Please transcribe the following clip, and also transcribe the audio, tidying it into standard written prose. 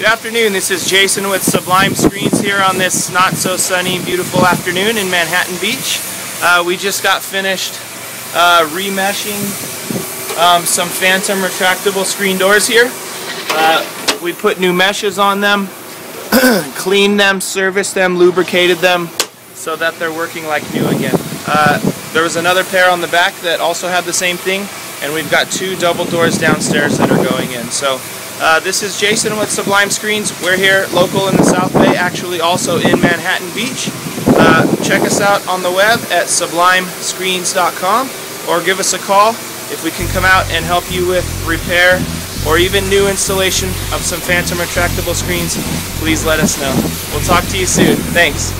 Good afternoon, this is Jason with Sublime Screens here on this not so sunny, beautiful afternoon in Manhattan Beach. We just got finished remeshing some Phantom retractable screen doors here. We put new meshes on them, cleaned them, serviced them, lubricated them so that they're working like new again. There was another pair on the back that also had the same thing, and we've got two double doors downstairs that are going in. So this is Jason with Sublime Screens. We're here local in the South Bay, actually also in Manhattan Beach. Check us out on the web at sublimescreens.com or give us a call if we can come out and help you with repair or even new installation of some Phantom retractable screens. Please let us know. We'll talk to you soon. Thanks.